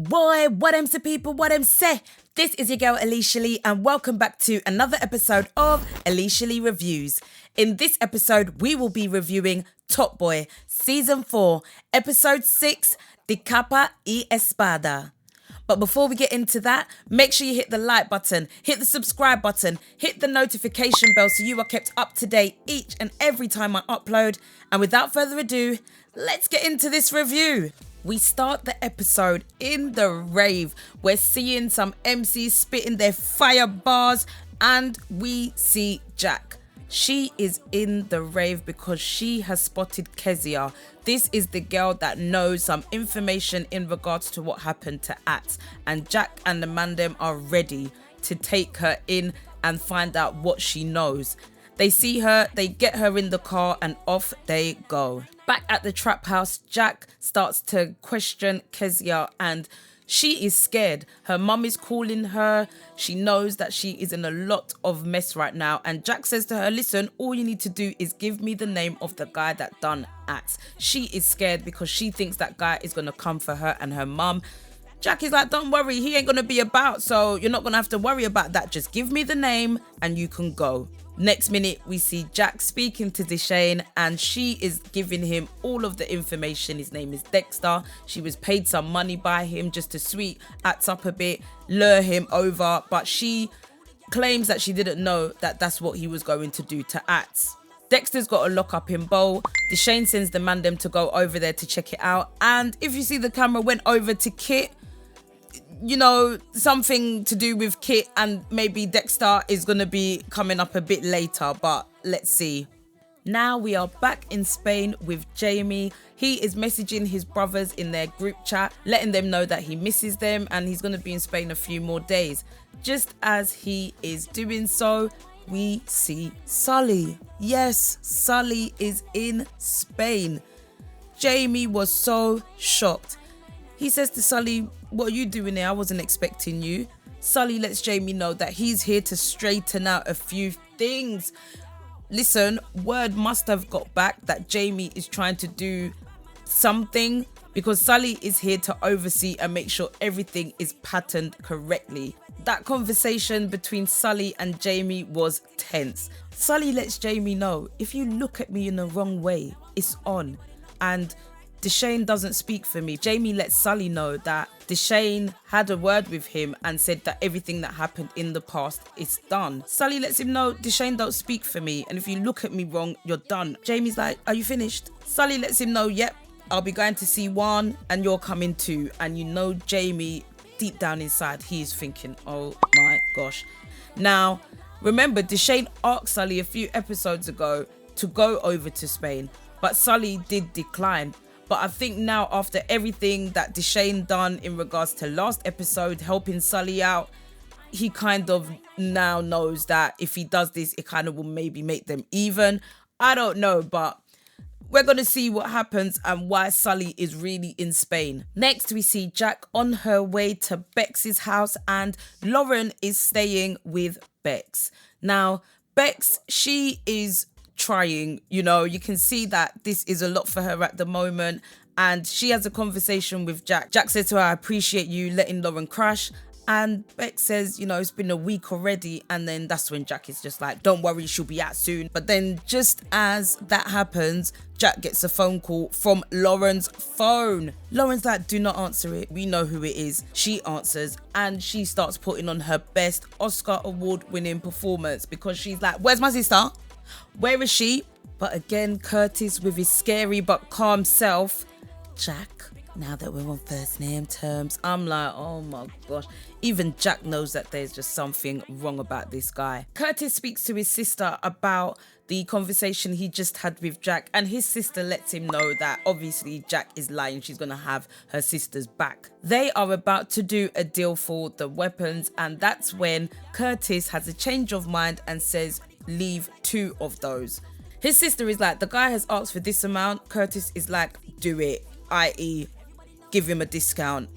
Boy, what am to people, what am say? This is your girl Aleisha Lee and welcome back to another episode of Aleisha Lee Reviews. In this episode, we will be reviewing Top Boy, Season 4, Episode 6, De Capa y Espada. But before we get into that, make sure you hit the like button, hit the subscribe button, hit the notification bell so you are kept up to date each and every time I upload. And without further ado, let's get into this review. We start the episode in the rave. We're seeing some MCs spitting their fire bars and we see Jack. She is in the rave because she has spotted Kezia. This is the girl that knows some information in regards to what happened to Ats. And Jack and the Mandem are ready to take her in and find out what she knows. They see her, they get her in the car and off they go. Back at the trap house, Jack starts to question Kezia and she is scared. Her mum is calling her. She knows that she is in a lot of mess right now. And Jack says to her, listen, all you need to do is give me the name of the guy that done Ats. She is scared because she thinks that guy is going to come for her and her mum. Jack is like, don't worry, he ain't going to be about, so you're not going to have to worry about that. Just give me the name and you can go. Next minute, we see Jack speaking to Deshane and she is giving him all of the information. His name is Dexter. She was paid some money by him just to sweet Ats up a bit, lure him over, but she claims that she didn't know that that's what he was going to do to Ats. Dexter's got a lock up in Bowl. Deshane sends the Mandem to go over there to check it out. And if you see the camera went over to Kit, you know, something to do with Kit and maybe Dexter is going to be coming up a bit later, but let's see. Now we are back in Spain with Jamie. He is messaging his brothers in their group chat, letting them know that he misses them and he's going to be in Spain a few more days. Just as he is doing so, we see Sully. Yes, Sully is in Spain. Jamie was so shocked. He says to Sully, what are you doing here? I wasn't expecting you. Sully lets Jamie know that he's here to straighten out a few things. Listen, word must have got back that Jamie is trying to do something because Sully is here to oversee and make sure everything is patterned correctly. That conversation between Sully and Jamie was tense. Sully lets Jamie know, if you look at me in the wrong way, it's on. And Deshane doesn't speak for me. Jamie lets Sully know that Deshane had a word with him and said that everything that happened in the past is done. Sully lets him know Deshane don't speak for me and if you look at me wrong, you're done. Jamie's like, are you finished? Sully lets him know, yep, I'll be going to see Juan and you're coming too. And you know Jamie, deep down inside, he is thinking, oh my gosh. Now, remember, Deshane asked Sully a few episodes ago to go over to Spain, but Sully did decline. But I think now after everything that Deshane done in regards to last episode, helping Sully out, he kind of now knows that if he does this, it kind of will maybe make them even. I don't know, but we're going to see what happens and why Sully is really in Spain. Next, we see Jack on her way to Bex's house and Lauren is staying with Bex. Now, Bex, she is trying, you know, you can see that this is a lot for her at the moment and she has a conversation with Jack. Jack says to her, I appreciate you letting Lauren crash, and Bex says, you know, it's been a week already, and then that's when Jack is just like, don't worry, she'll be out soon. But then just as that happens, Jack gets a phone call from Lauren's phone. Lauren's like, do not answer it, we know who it is. She answers and she starts putting on her best Oscar award winning performance because she's like, where's my sister? Where is she? But again, Curtis with his scary but calm self, Jack, now that we're on first name terms, I'm like, oh my gosh. Even Jack knows that there's just something wrong about this guy. Curtis speaks to his sister about the conversation he just had with Jack, and his sister lets him know that obviously Jack is lying. She's going to have her sister's back. They are about to do a deal for the weapons, and that's when Curtis has a change of mind and says, leave 2 of those. His sister is like, the guy has asked for this amount. Curtis is like, do it, i.e. give him a discount,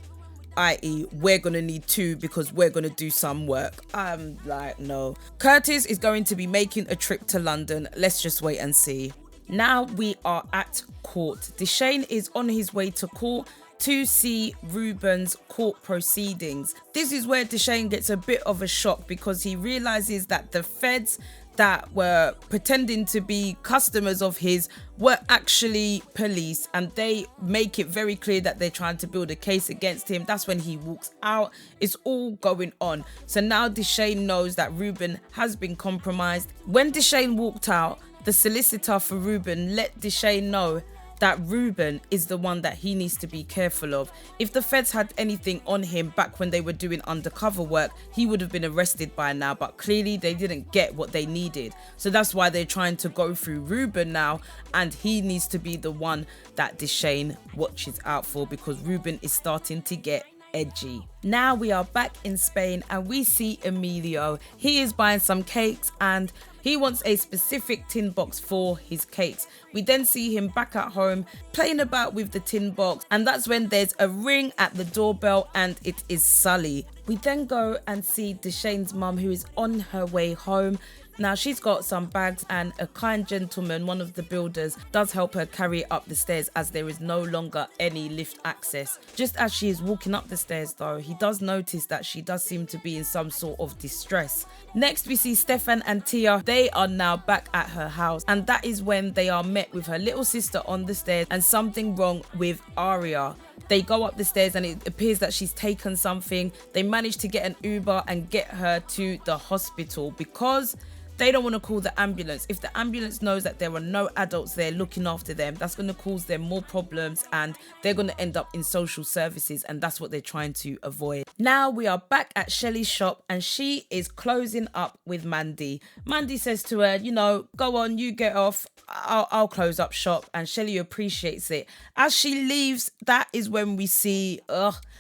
i.e. we're gonna need 2 because we're gonna do some work. I'm like, no. Curtis is going to be making a trip to London. Let's just wait and see. Now we are at court. Deshane is on his way to court to see Ruben's court proceedings. This is where Deshane gets a bit of a shock because he realizes that the feds that were pretending to be customers of his were actually police, and they make it very clear that they're trying to build a case against him. That's when he walks out. It's all going on. So now Deshane knows that Ruben has been compromised. When Deshane walked out, the solicitor for Ruben let Deshane know that Ruben is the one that he needs to be careful of. If the feds had anything on him back when they were doing undercover work, he would have been arrested by now, but clearly they didn't get what they needed. So that's why they're trying to go through Ruben now, and he needs to be the one that Deshane watches out for because Ruben is starting to get edgy. Now we are back in Spain and we see Emilio. He is buying some cakes and he wants a specific tin box for his cakes. We then see him back at home playing about with the tin box, and that's when there's a ring at the doorbell and it is Sully. We then go and see Deshane's mum, who is on her way home. Now she's got some bags and a kind gentleman, one of the builders, does help her carry it up the stairs as there is no longer any lift access. Just as she is walking up the stairs though, he does notice that she does seem to be in some sort of distress. Next we see Stefan and Tia. They are now back at her house, and that is when they are met with her little sister on the stairs and something wrong with Aria. They go up the stairs and it appears that she's taken something. They manage to get an Uber and get her to the hospital because they don't want to call the ambulance. If the ambulance knows that there are no adults there looking after them, that's going to cause them more problems and they're going to end up in social services, and that's what they're trying to avoid. Now we are back at Shelley's shop and she is closing up with Mandy. Mandy says to her, you know, go on, you get off. I'll close up shop, and Shelley appreciates it. As she leaves, that is when we see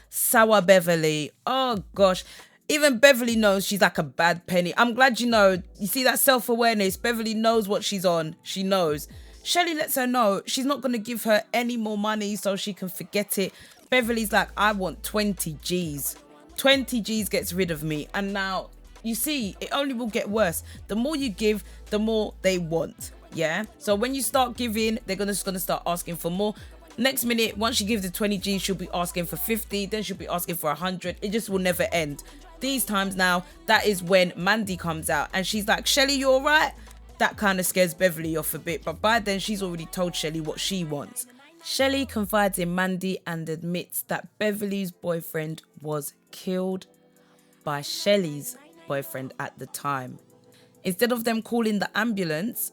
sour Beverly. Oh gosh. Even Beverly knows she's like a bad penny. I'm glad you see that self-awareness. Beverly knows what she's on. She knows. Shelley lets her know she's not going to give her any more money so she can forget it. Beverly's like, I want 20 G's. 20 G's gets rid of me. And now, you see, it only will get worse. The more you give, the more they want. Yeah? So when you start giving, they're just going to start asking for more. Next minute, once she gives the 20 G's, she'll be asking for 50. Then she'll be asking for 100. It just will never end. These times now, that is when Mandy comes out and she's like, Shelley, you all right? That kind of scares Beverly off a bit, but by then she's already told Shelley what she wants. Shelley confides in Mandy and admits that Beverly's boyfriend was killed by Shelley's boyfriend at the time. Instead of them calling the ambulance,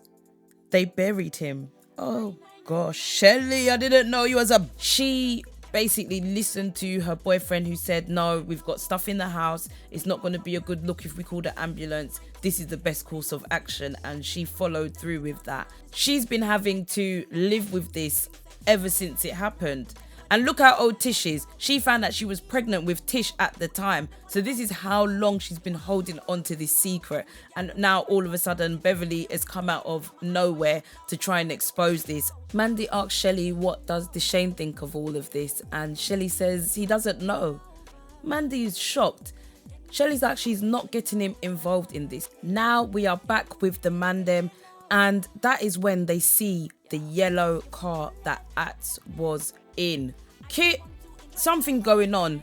they buried him. Oh gosh, Shelley, I didn't know you was She basically listened to her boyfriend who said, no, we've got stuff in the house. It's not going to be a good look if we call the ambulance. This is the best course of action. And she followed through with that. She's been having to live with this ever since it happened. And look how old Tish is. She found that she was pregnant with Tish at the time. So this is how long she's been holding on to this secret. And now all of a sudden, Beverly has come out of nowhere to try and expose this. Mandy asks Shelley, what does Deshane think of all of this? And Shelley says he doesn't know. Mandy is shocked. Shelley's like, she's not getting him involved in this. Now we are back with the Mandem. And that is when they see the yellow car that Ats was in. Kit, something going on.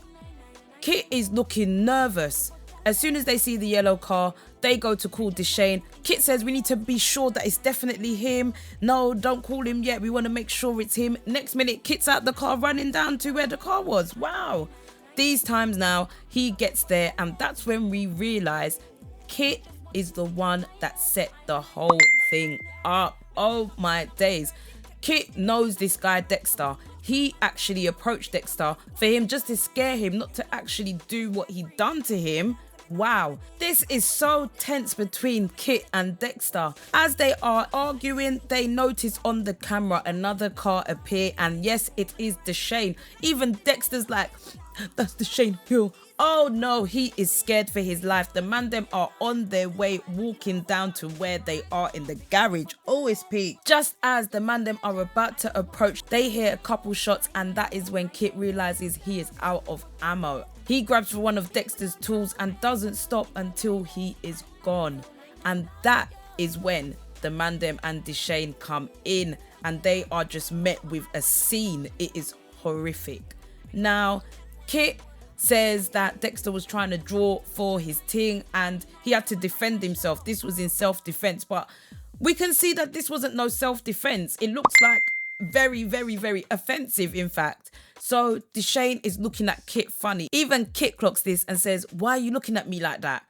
Kit is looking nervous. As soon as they see the yellow car, they go to call Deshane. Kit says, we need to be sure that it's definitely him. No, don't call him yet. We want to make sure it's him. Next minute, Kit's out the car running down to where the car was. Wow. These times now, he gets there and that's when we realise Kit is the one that set the whole thing up. Oh my days. Kit knows this guy Dexter. He actually approached Dexter for him just to scare him, not to actually do what he done to him. Wow, this is so tense between Kit and Dexter. As they are arguing, they notice on the camera another car appear, and yes, it is Deshane. Even Dexter's like, that's Deshane Hill. Oh no, he is scared for his life. The Mandem are on their way walking down to where they are in the garage. OSP. Just as the Mandem are about to approach, they hear a couple shots, and that is when Kit realizes he is out of ammo. He grabs for one of Dexter's tools and doesn't stop until he is gone. And that is when the Mandem and Deshane come in and they are just met with a scene. It is horrific. Now, Kit says that Dexter was trying to draw for his ting and he had to defend himself. This was in self-defense, but we can see that this wasn't no self-defense. It looks like very, very, very offensive, in fact. So Deshane is looking at Kit funny. Even Kit clocks this and says, "Why are you looking at me like that?"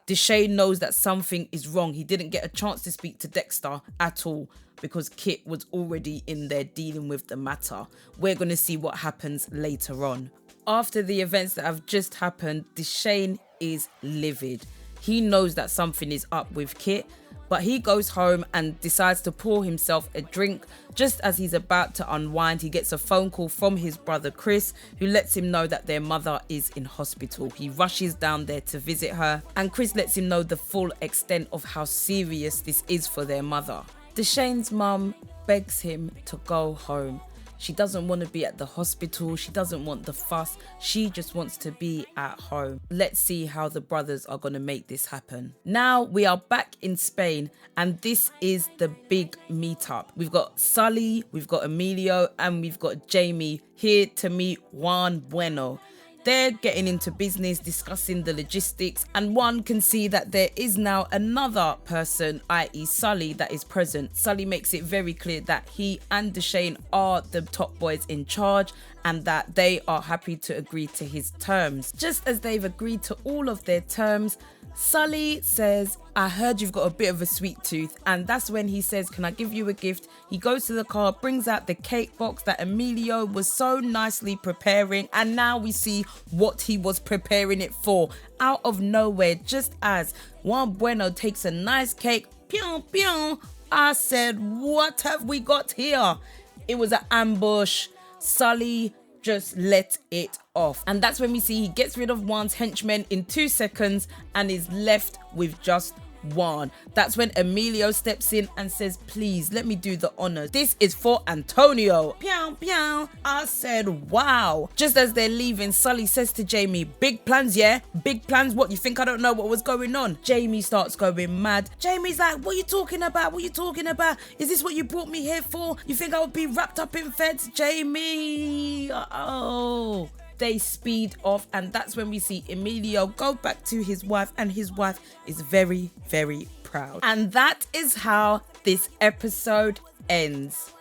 Deshane knows that something is wrong. He didn't get a chance to speak to Dexter at all because Kit was already in there dealing with the matter. We're going to see what happens later on. After the events that have just happened, Deshane is livid. He knows that something is up with Kit, but he goes home and decides to pour himself a drink. Just as he's about to unwind, he gets a phone call from his brother Chris, who lets him know that their mother is in hospital. He rushes down there to visit her, and Chris lets him know the full extent of how serious this is for their mother. Deshane's mum begs him to go home. She doesn't want to be at the hospital. She doesn't want the fuss. She just wants to be at home. Let's see how the brothers are going to make this happen. Now we are back in Spain and this is the big meetup. We've got Sully, we've got Emilio and we've got Jamie here to meet Juan Bueno. They're getting into business, discussing the logistics, and one can see that there is now another person, i.e. Sully, that is present. Sully makes it very clear that he and Deshane are the top boys in charge and that they are happy to agree to his terms. Just as they've agreed to all of their terms, Sully says, "I heard you've got a bit of a sweet tooth," and that's when he says, "Can I give you a gift?" He goes to the car, brings out the cake box that Emilio was so nicely preparing, and now we see what he was preparing it for. Out of nowhere, just as Juan Bueno takes a nice cake, pew pew, I said, "What have we got here?" It was an ambush. Sully just let it off. And that's when we see he gets rid of Juan's henchmen in 2 seconds and is left with just Juan. That's when Emilio steps in and says, "Please let me do the honors. This is for Antonio." Pew pew. I said, wow. Just as they're leaving, Sully says to Jamie, "Big plans, yeah? Big plans? What, you think I don't know what was going on?" Jamie starts going mad. Jamie's like, "What are you talking about? What are you talking about? Is this what you brought me here for? You think I would be wrapped up in feds?" Jamie. Oh. They speed off and that's when we see Emilio go back to his wife and his wife is very, very proud. And that is how this episode ends.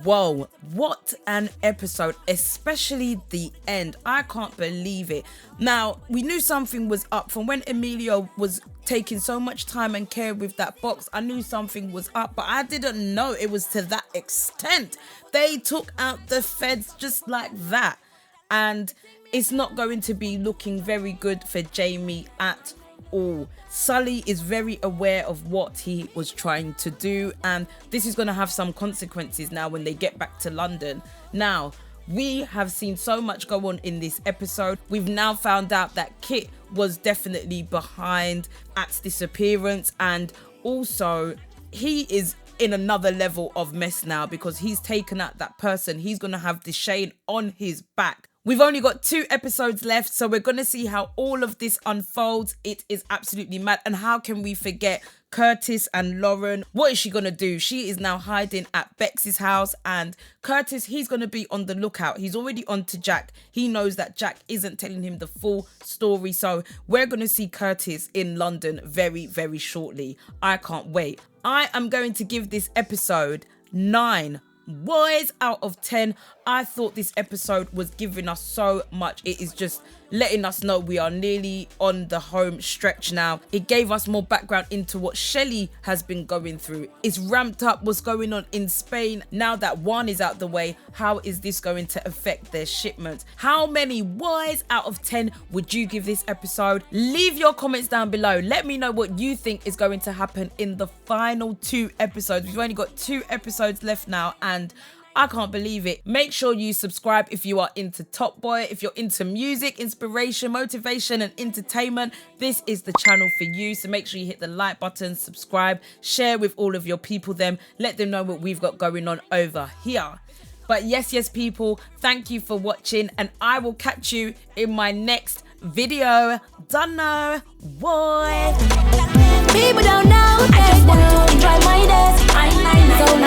Whoa, what an episode, especially the end. I can't believe it. Now, we knew something was up from when Emilio was taking so much time and care with that box. I knew something was up, but I didn't know it was to that extent. They took out the feds just like that. And it's not going to be looking very good for Jamie at all. Sully is very aware of what he was trying to do and this is going to have some consequences now when they get back to London. Now, we have seen so much go on in this episode. We've now found out that Kit was definitely behind At's disappearance and also he is in another level of mess now because he's taken out that person. He's going to have Deshane on his back. We've only got 2 episodes left, so we're going to see how all of this unfolds. It is absolutely mad. And how can we forget Curtis and Lauren? What is she going to do? She is now hiding at Bex's house and Curtis, he's going to be on the lookout. He's already on to Jack. He knows that Jack isn't telling him the full story. So we're going to see Curtis in London very, very shortly. I can't wait. I am going to give this episode 9 boys out of 10. I thought this episode was giving us so much. It is just letting us know we are nearly on the home stretch now. It gave us more background into what Shelley has been going through. It's ramped up what's going on in Spain. Now that Juan is out the way, how is this going to affect their shipments? How many boys out of 10 would you give this episode? Leave your comments down below. Let me know what you think is going to happen in the final 2 episodes. We've only got 2 episodes left now and I can't believe it. Make sure you subscribe if you are into Top Boy. If you're into music, inspiration, motivation and entertainment, this is the channel for you. So make sure you hit the like button, subscribe, share with all of your people then. Let them know what we've got going on over here. But yes, people, thank you for watching and I will catch you in my next video. Don't know, boy. People don't know, I just want to enjoy my days. I'm so